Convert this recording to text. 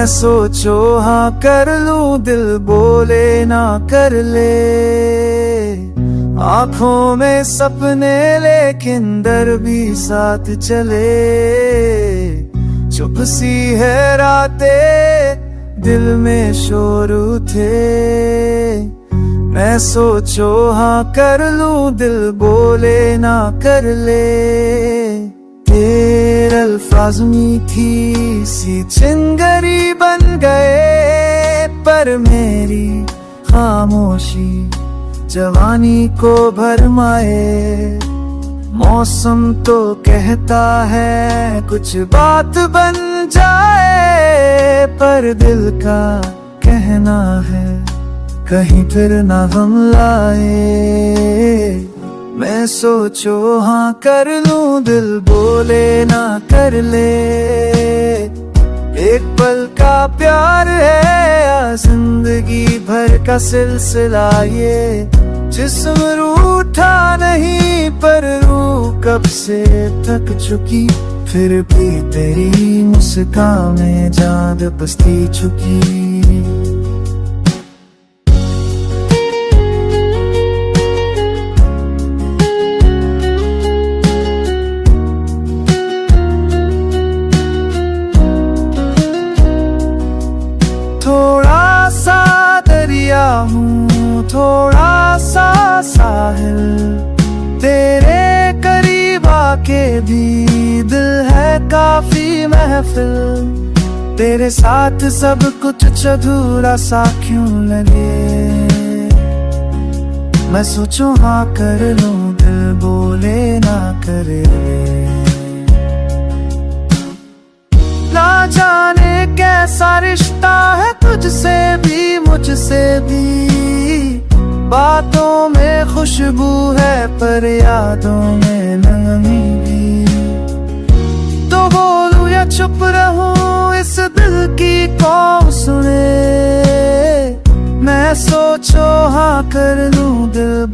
सोचो हाँ कर लूं, दिल बोले ना कर ले। आंखों में सपने लेकिन डर भी साथ चले। चुप सी है रातें, दिल में शोर उठे। मैं सोचो हाँ कर लूं, दिल बोले ना कर ले। तेरे अल्फाज मीठी सी चिंगारी बन गए, पर मेरी खामोशी जवानी को भरमाए। मौसम तो कहता है कुछ बात बन जाए, पर दिल का कहना है कहीं फिर ना गम लाए। मैं सोचो हाँ कर लूं, दिल बोले ना कर ले। एक पल का प्यार है या जिंदगी भर का सिलसिला ये। जिस्म रूठा नहीं पर रूह कब से थक चुकी, फिर भी तेरी मुस्कान में जान बसती चुकी। थोड़ा सा दरिया हूँ, थोड़ा सा साहिल, तेरे करीब आके भी दिल है काफी महफिल। तेरे साथ सब कुछ अधूरा सा क्यों लगे। मैं सोचूं हाँ कर लूं, दिल बोले ना करे। ना जाने कैसा रिश्ता है तुझसे भी मुझसे भी। बातों में खुशबू है पर यादों में नमी भी। तो बोलूं या चुप रहूं, इस दिल की कौन सुने। मैं सोचो हाँ कर लूं, दिल